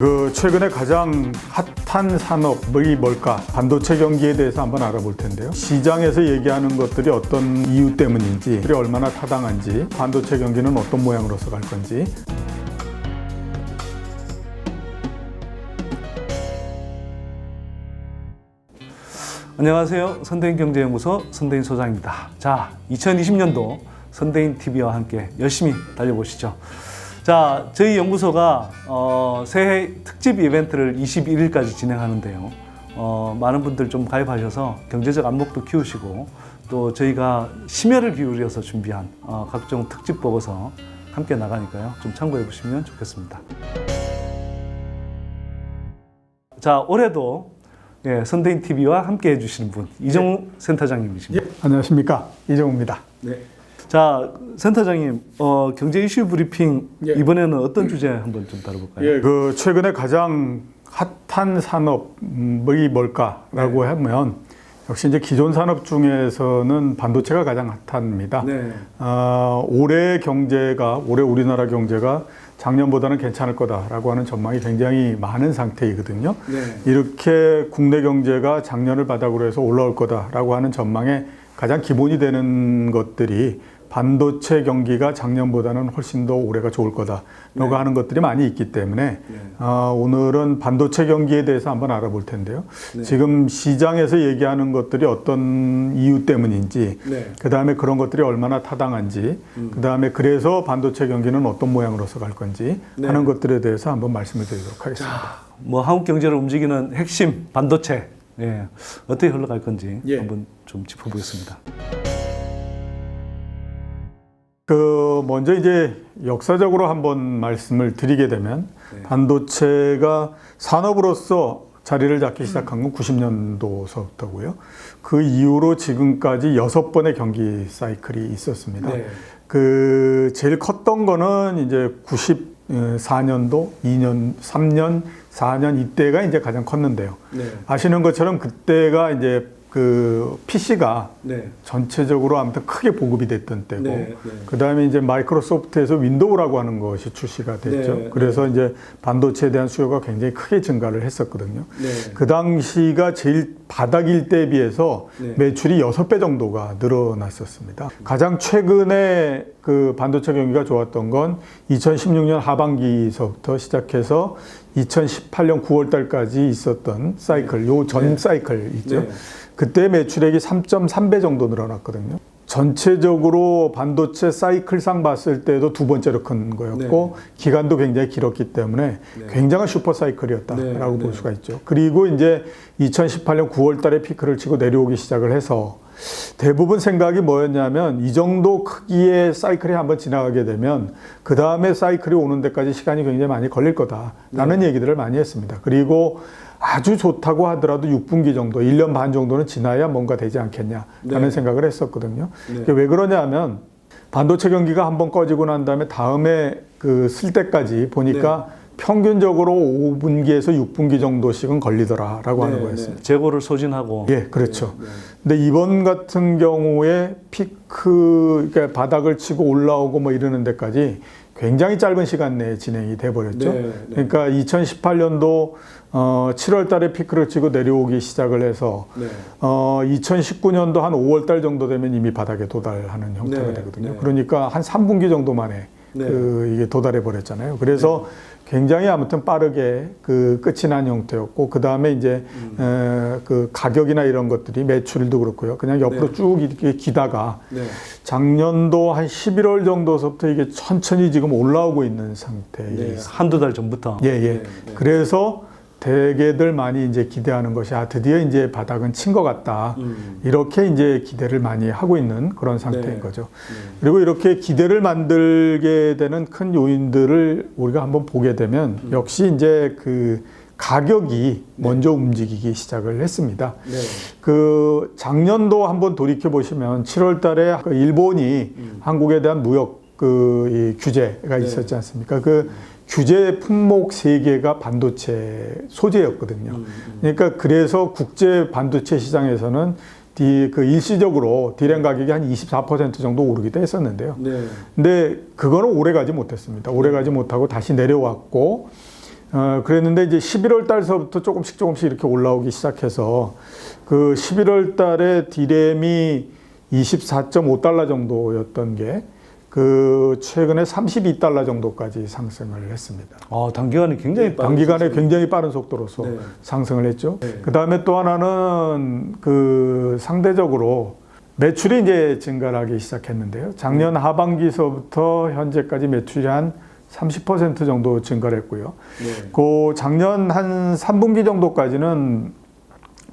최근에 가장 핫한 산업이 뭘까? 반도체 경기에 대해서 한번 알아볼 텐데요. 시장에서 얘기하는 것들이 어떤 이유 때문인지, 그게 얼마나 타당한지, 반도체 경기는 어떤 모양으로서 갈 건지. 안녕하세요. 선대인경제연구소 선대인 소장입니다. 자, 2020년도 선대인TV와 함께 열심히 달려보시죠. 자, 저희 연구소가 새해 특집 이벤트를 21일까지 진행하는데요. 많은 분들 좀 가입하셔서 경제적 안목도 키우시고 또 저희가 심혈을 기울여서 준비한 각종 특집 보고서 함께 나가니까요. 좀 참고해 보시면 좋겠습니다. 자, 올해도 선대인TV와 함께 해주시는 분, 이정우 센터장님이십니다. 안녕하십니까. 이정우입니다. 네. 자, 센터장님, 경제 이슈 브리핑 이번에는 어떤 주제 한번 좀 다뤄볼까요? 최근에 가장 핫한 산업이 뭘까라고 하면 역시 이제 기존 산업 중에서는 반도체가 가장 핫합니다. 네. 올해 우리나라 경제가 작년보다는 괜찮을 거다라고 하는 전망이 굉장히 많은 상태이거든요. 네. 이렇게 국내 경제가 작년을 바닥으로 해서 올라올 거다라고 하는 전망에 가장 기본이 되는 것들이 반도체 경기가 작년보다는 훨씬 더 올해가 좋을 거다라고 하는 것들이 많이 있기 때문에 오늘은 반도체 경기에 대해서 한번 알아볼 텐데요. 지금 시장에서 얘기하는 것들이 어떤 이유 때문인지, 그 다음에 그런 것들이 얼마나 타당한지, 그 다음에 그래서 반도체 경기는 어떤 모양으로서 갈 건지 하는 것들에 대해서 한번 말씀을 드리도록 하겠습니다. 자, 한국 경제를 움직이는 핵심 반도체, 어떻게 흘러갈 건지 한번 좀 짚어보겠습니다. 먼저 이제 역사적으로 한번 말씀을 드리게 되면 반도체가 산업으로서 자리를 잡기 시작한 건 90년도서부터고요. 그 이후로 지금까지 6번의 경기 사이클이 있었습니다. 제일 컸던 거는 이제 94년도, 2년, 3년, 4년 이때가 이제 가장 컸는데요. 아시는 것처럼 그때가 이제 PC가 전체적으로 아무튼 크게 보급이 됐던 때고, 그 다음에 이제 마이크로소프트에서 윈도우라고 하는 것이 출시가 됐죠. 그래서 이제 반도체에 대한 수요가 굉장히 크게 증가를 했었거든요. 그 당시가 제일 바닥일 때에 비해서 매출이 6배 정도가 늘어났었습니다. 가장 최근에 반도체 경기가 좋았던 건 2016년 하반기서부터 시작해서 2018년 9월 달까지 있었던 사이클, 요 전 사이클 있죠. 그때 매출액이 3.3배 정도 늘어났거든요. 전체적으로 반도체 사이클상 봤을 때도 두 번째로 큰 거였고, 기간도 굉장히 길었기 때문에 굉장한 슈퍼 사이클이었다라고 볼 수가 있죠. 그리고 이제 2018년 9월 달에 피크를 치고 내려오기 시작을 해서 대부분 생각이 뭐였냐면, 이 정도 크기의 사이클이 한번 지나가게 되면 그 다음에 사이클이 오는 데까지 시간이 굉장히 많이 걸릴 거다라는 얘기들을 많이 했습니다. 그리고 아주 좋다고 하더라도 6분기 정도, 1년 반 정도는 지나야 뭔가 되지 않겠냐라는 생각을 했었거든요. 왜 그러냐면 반도체 경기가 한번 꺼지고 난 다음에 쓸 때까지 보니까 평균적으로 5분기에서 6분기 정도씩은 걸리더라라고 하는 거였습니다. 재고를 소진하고. 그렇죠. 근데 이번 같은 경우에 그러니까 바닥을 치고 올라오고 뭐 이러는 데까지 굉장히 짧은 시간 내에 진행이 돼버렸죠. 그러니까 2018년도 7월 달에 피크를 치고 내려오기 시작을 해서 2019년도 한 5월 달 정도 되면 이미 바닥에 도달하는 형태가 되거든요. 그러니까 한 3분기 정도 만에 이게 도달해 버렸잖아요. 그래서 굉장히 아무튼 빠르게 끝이 난 형태였고, 그 다음에 이제 가격이나 이런 것들이 매출도 그렇고요. 그냥 옆으로 쭉 이렇게 기다가 작년도 한 11월 정도서부터 이게 천천히 지금 올라오고 있는 상태예요. 한두 달 전부터. 그래서 대개들 많이 이제 기대하는 것이 드디어 이제 바닥은 친 것 같다. 이렇게 이제 기대를 많이 하고 있는 그런 상태인 거죠. 그리고 이렇게 기대를 만들게 되는 큰 요인들을 우리가 한번 보게 되면 역시 이제 가격이 먼저 움직이기 시작을 했습니다. 작년도 한번 돌이켜 보시면 7월 달에 일본이 한국에 대한 무역 이 규제가 있었지 않습니까? 규제 품목 3개가 반도체 소재였거든요. 그러니까 그래서 국제 반도체 시장에서는 일시적으로 디램 가격이 한 24% 정도 오르기도 했었는데요. 근데 그거는 오래 가지 못했습니다. 오래 가지 못하고 다시 내려왔고, 그랬는데 이제 11월 달서부터 조금씩 이렇게 올라오기 시작해서 그 11월 달에 디램이 24.5달러 정도였던 게 그 최근에 32달러 정도까지 상승을 했습니다. 단기간에 굉장히 단기간에 굉장히 빠른 속도로서 네. 상승을 했죠. 네. 그 다음에 또 하나는 그 상대적으로 매출이 이제 증가를 하기 시작했는데요. 작년 하반기서부터 현재까지 매출이 한 30% 정도 증가를 했고요. 네. 그 작년 한 3분기 정도까지는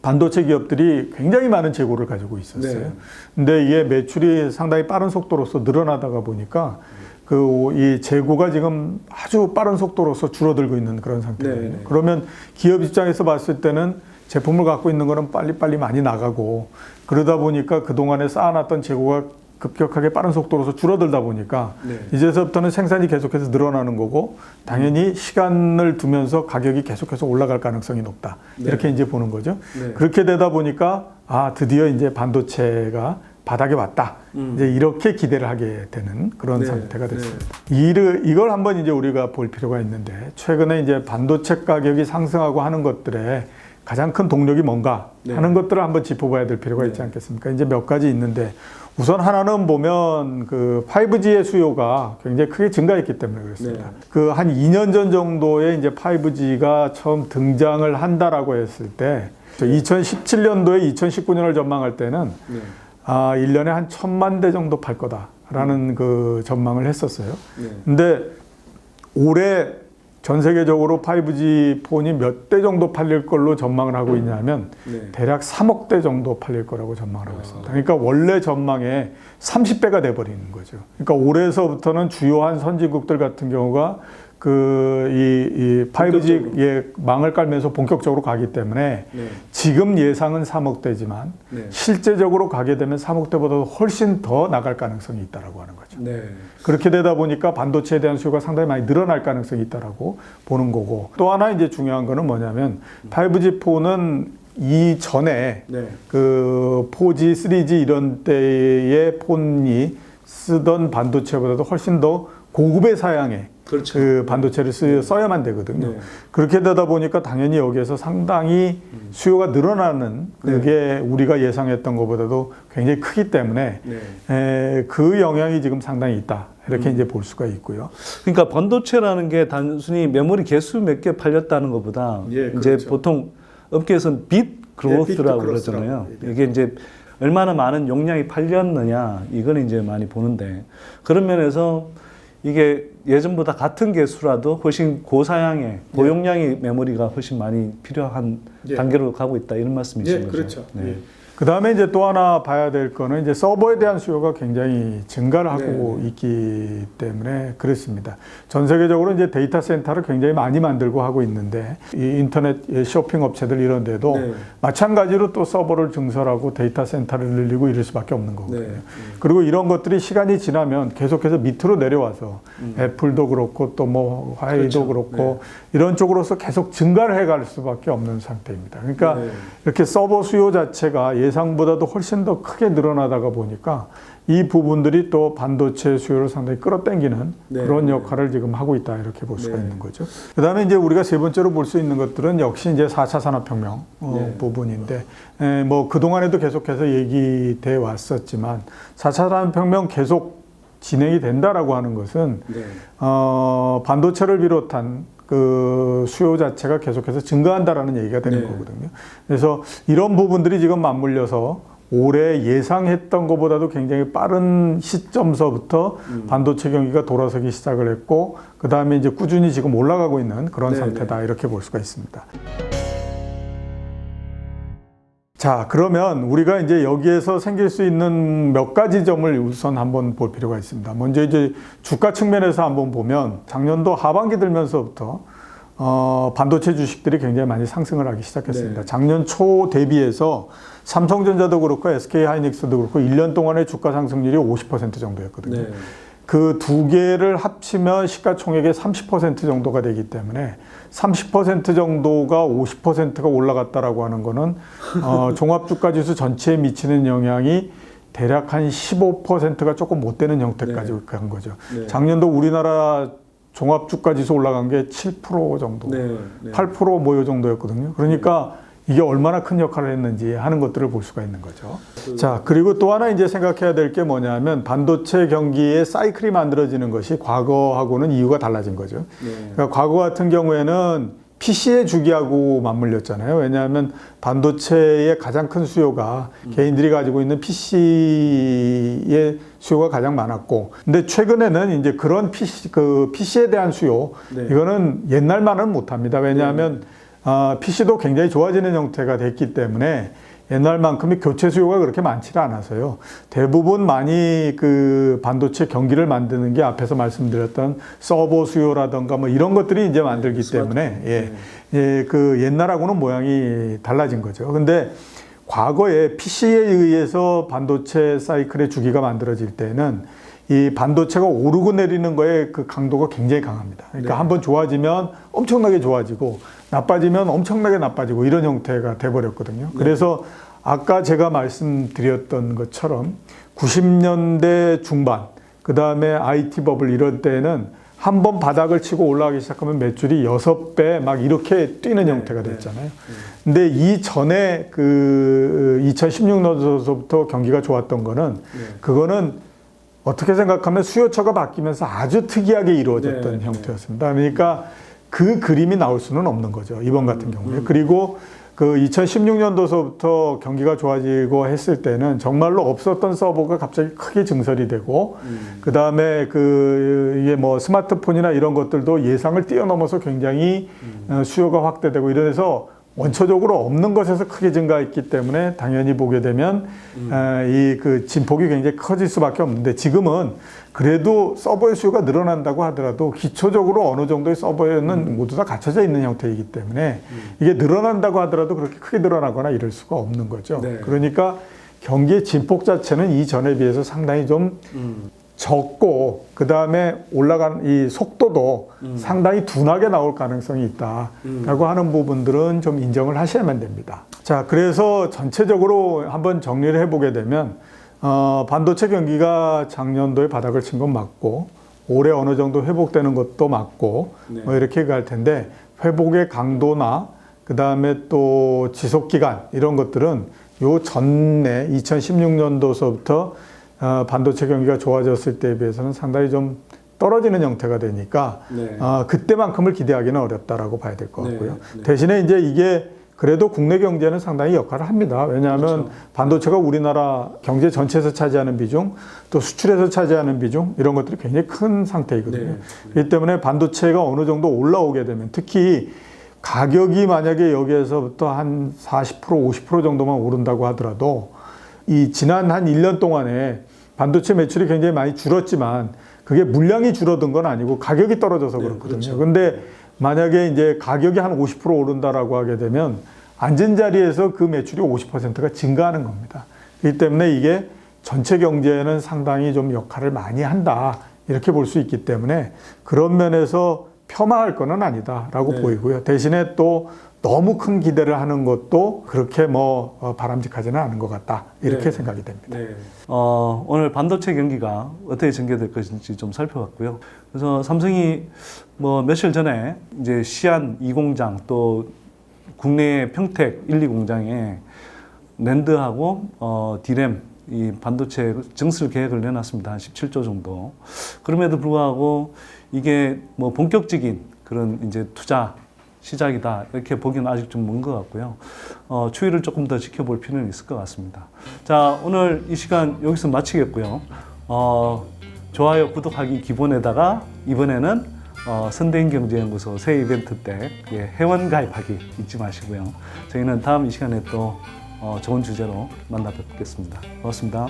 반도체 기업들이 굉장히 많은 재고를 가지고 있었어요. 네. 근데 이게 매출이 상당히 빠른 속도로서 늘어나다가 보니까 그 이 재고가 지금 아주 빠른 속도로서 줄어들고 있는 그런 상태거든요. 네. 그러면 기업 입장에서 봤을 때는 제품을 갖고 있는 거는 빨리빨리 많이 나가고 그러다 보니까 그동안에 쌓아놨던 재고가 급격하게 빠른 속도로서 줄어들다 보니까 네. 이제서부터는 생산이 계속해서 늘어나는 거고 당연히 시간을 두면서 가격이 계속해서 올라갈 가능성이 높다. 네. 이렇게 이제 보는 거죠. 네. 그렇게 되다 보니까 드디어 이제 반도체가 바닥에 왔다. 이제 이렇게 기대를 하게 되는 그런 네. 상태가 됐습니다. 이걸 한번 이제 우리가 볼 필요가 있는데 최근에 이제 반도체 가격이 상승하고 하는 것들에 가장 큰 동력이 뭔가 네. 하는 것들을 한번 짚어봐야 될 필요가 있지 않겠습니까? 이제 몇 가지 있는데 우선 하나는 보면 그 5G의 수요가 굉장히 크게 증가했기 때문에 그렇습니다. 네. 그 한 2년 전 정도에 이제 5G가 처음 등장을 한다라고 했을 때 2017년도에 2019년을 전망할 때는 네. 1년에 한 1,000만 대 정도 팔 거다라는 그 전망을 했었어요. 네. 근데 올해 전 세계적으로 5G 폰이 몇 대 정도 팔릴 걸로 전망을 하고 있냐면 네. 대략 3억 대 정도 팔릴 거라고 전망을 하고 있습니다. 그러니까 원래 전망의 30배가 돼버리는 거죠. 그러니까 올해서부터는 주요한 선진국들 같은 경우가 이 5G의 망을 깔면서 본격적으로 가기 때문에 네. 지금 예상은 3억 대지만 네. 실제적으로 가게 되면 3억 대보다 훨씬 더 나갈 가능성이 있다라고 하는 거죠. 네. 그렇게 되다 보니까 반도체에 대한 수요가 상당히 많이 늘어날 가능성이 있다라고 보는 거고 또 하나 이제 중요한 거는 뭐냐면 5G 폰은 이전에 네. 그 4G, 3G 이런 때의 폰이 쓰던 반도체보다도 훨씬 더 고급의 사양의 그렇죠. 그 반도체를 써야만 되거든요. 네. 그렇게 되다 보니까 당연히 여기에서 상당히 수요가 늘어나는 그게 우리가 예상했던 것보다도 굉장히 크기 때문에 네. 그 영향이 지금 상당히 있다. 이렇게 이제 볼 수가 있고요. 그러니까 반도체라는 게 단순히 메모리 개수 몇 개 팔렸다는 것보다 예, 이제 그렇죠. 보통 업계에서는 빗 그로스라고 그러잖아요. 이게 이제 얼마나 많은 용량이 팔렸느냐 이건 이제 많이 보는데 그런 면에서 이게 예전보다 같은 개수라도 훨씬 고사양의 고용량의 메모리가 훨씬 많이 필요한 단계로 가고 있다 이런 말씀이신 거죠. 그렇죠. 네. 그 다음에 이제 또 하나 봐야 될 거는 이제 서버에 대한 수요가 굉장히 증가를 하고 있기 때문에 그렇습니다. 전 세계적으로 이제 데이터 센터를 굉장히 많이 만들고 하고 있는데 이 인터넷 쇼핑 업체들 이런 데도 마찬가지로 또 서버를 증설하고 데이터 센터를 늘리고 이럴 수밖에 없는 거거든요. 그리고 이런 것들이 시간이 지나면 계속해서 밑으로 내려와서 애플도 그렇고 또 뭐 화웨이도 그렇고 이런 쪽으로서 계속 증가를 해갈 수밖에 없는 상태입니다. 그러니까 이렇게 서버 수요 자체가 예상보다도 훨씬 더 크게 늘어나다가 보니까 이 부분들이 또 반도체 수요를 상당히 끌어당기는 그런 역할을 지금 하고 있다 이렇게 볼 수가 있는 거죠. 그다음에 이제 우리가 세 번째로 볼 수 있는 것들은 역시 이제 4차 산업혁명 부분인데 뭐 그동안에도 계속해서 얘기돼 왔었지만 4차 산업혁명 계속 진행이 된다라고 하는 것은 반도체를 비롯한 그 수요 자체가 계속해서 증가한다라는 얘기가 되는 거거든요. 그래서 이런 부분들이 지금 맞물려서 올해 예상했던 것보다도 굉장히 빠른 시점서부터 반도체 경기가 돌아서기 시작을 했고 그 다음에 이제 꾸준히 지금 올라가고 있는 그런 상태다 이렇게 볼 수가 있습니다. 자, 그러면 우리가 이제 여기에서 생길 수 있는 몇 가지 점을 우선 한번 볼 필요가 있습니다. 먼저 이제 주가 측면에서 한번 보면 작년도 하반기 들면서부터 반도체 주식들이 굉장히 많이 상승을 하기 시작했습니다. 작년 초 대비해서 삼성전자도 그렇고 SK하이닉스도 그렇고 1년 동안의 주가 상승률이 50% 정도였거든요. 그 두 개를 합치면 시가총액의 30% 정도가 되기 때문에 30% 정도가 50%가 올라갔다라고 하는 거는 종합주가지수 전체에 미치는 영향이 대략 한 15%가 조금 못 되는 형태까지 간 거죠. 작년도 우리나라 종합주가지수 올라간 게 7% 정도, 네, 네. 8% 뭐 요 정도였거든요. 그러니까 이게 얼마나 큰 역할을 했는지 하는 것들을 볼 수가 있는 거죠. 자, 그리고 또 하나 이제 생각해야 될 게 뭐냐면 반도체 경기의 사이클이 만들어지는 것이 과거하고는 이유가 달라진 거죠. 그러니까 과거 같은 경우에는 PC의 주기하고 맞물렸잖아요. 왜냐하면 반도체의 가장 큰 수요가 개인들이 가지고 있는 PC의 수요가 가장 많았고, 근데 최근에는 이제 그런 PC에 대한 수요, 이거는 옛날만은 못합니다. 왜냐하면 PC도 굉장히 좋아지는 형태가 됐기 때문에 옛날만큼의 교체 수요가 그렇게 많지는 않아서요. 대부분 많이 그 반도체 경기를 만드는 게 앞에서 말씀드렸던 서버 수요라든가 뭐 이런 것들이 이제 만들기 때문에 그 옛날하고는 모양이 달라진 거죠. 근데 과거에 PC에 의해서 반도체 사이클의 주기가 만들어질 때는 이 반도체가 오르고 내리는 거에 그 강도가 굉장히 강합니다. 그러니까 한번 좋아지면 엄청나게 좋아지고 나빠지면 엄청나게 나빠지고 이런 형태가 돼버렸거든요. 그래서 아까 제가 말씀드렸던 것처럼 90년대 중반, 그 다음에 IT 버블 이럴 때는 한번 바닥을 치고 올라가기 시작하면 매출이 6배 막 이렇게 뛰는 형태가 됐잖아요. 근데 이전에 그 2016년도서부터 경기가 좋았던 거는 그거는 어떻게 생각하면 수요처가 바뀌면서 아주 특이하게 이루어졌던 형태였습니다. 그러니까 그 그림이 나올 수는 없는 거죠. 이번 같은 경우에. 그리고 그 2016년도서부터 경기가 좋아지고 했을 때는 정말로 없었던 서버가 갑자기 크게 증설이 되고, 그 다음에 이게 뭐 스마트폰이나 이런 것들도 예상을 뛰어넘어서 굉장히 수요가 확대되고 이래서 원초적으로 없는 것에서 크게 증가했기 때문에 당연히 보게 되면 이 그 진폭이 굉장히 커질 수밖에 없는데, 지금은 그래도 서버의 수요가 늘어난다고 하더라도 기초적으로 어느 정도의 서버에는 모두 다 갖춰져 있는 형태이기 때문에 이게 늘어난다고 하더라도 그렇게 크게 늘어나거나 이럴 수가 없는 거죠. 그러니까 경기의 진폭 자체는 이전에 비해서 상당히 좀 적고, 그 다음에 올라가는 이 속도도 상당히 둔하게 나올 가능성이 있다라고 하는 부분들은 좀 인정을 하셔야만 됩니다. 자, 그래서 전체적으로 한번 정리를 해보게 되면 반도체 경기가 작년도에 바닥을 친 건 맞고, 올해 어느 정도 회복되는 것도 맞고, 뭐 이렇게 갈 텐데, 회복의 강도나 그 다음에 또 지속 기간 이런 것들은 요 전에 2016년도서부터 반도체 경기가 좋아졌을 때에 비해서는 상당히 좀 떨어지는 형태가 되니까 그때만큼을 기대하기는 어렵다라고 봐야 될 것 같고요. 대신에 이제 이게 그래도 국내 경제는 상당히 역할을 합니다. 왜냐하면 반도체가 우리나라 경제 전체에서 차지하는 비중, 또 수출에서 차지하는 비중, 이런 것들이 굉장히 큰 상태이거든요. 그렇기 때문에 반도체가 어느 정도 올라오게 되면, 특히 가격이 만약에 여기에서부터 한 40%, 50% 정도만 오른다고 하더라도 이 지난 한 1년 동안에 반도체 매출이 굉장히 많이 줄었지만 그게 물량이 줄어든 건 아니고 가격이 떨어져서 그렇거든요. 근데 만약에 이제 가격이 한 50% 오른다라고 하게 되면 앉은 자리에서 그 매출이 50%가 증가하는 겁니다. 그렇기 때문에 이게 전체 경제에는 상당히 좀 역할을 많이 한다, 이렇게 볼 수 있기 때문에 그런 면에서 폄하할 거는 아니다라고 보이고요. 대신에 또 너무 큰 기대를 하는 것도 그렇게 뭐 바람직하지는 않은 것 같다, 이렇게 생각이 됩니다. 오늘 반도체 경기가 어떻게 전개될 것인지 좀 살펴봤고요. 그래서 삼성이 뭐 며칠 전에 이제 시안 2공장 또 국내의 평택 1, 2공장에 낸드하고 디램 이 반도체 증설 계획을 내놨습니다. 한 17조 정도. 그럼에도 불구하고 이게 뭐 본격적인 그런 이제 투자 시작이다, 이렇게 보기는 아직 좀 먼 것 같고요. 추이를 조금 더 지켜볼 필요는 있을 것 같습니다. 자, 오늘 이 시간 여기서 마치겠고요. 좋아요, 구독하기 기본에다가 이번에는 선대인경제연구소 새 이벤트 때 회원 가입하기 잊지 마시고요. 저희는 다음 이 시간에 또 좋은 주제로 만나 뵙겠습니다. 고맙습니다.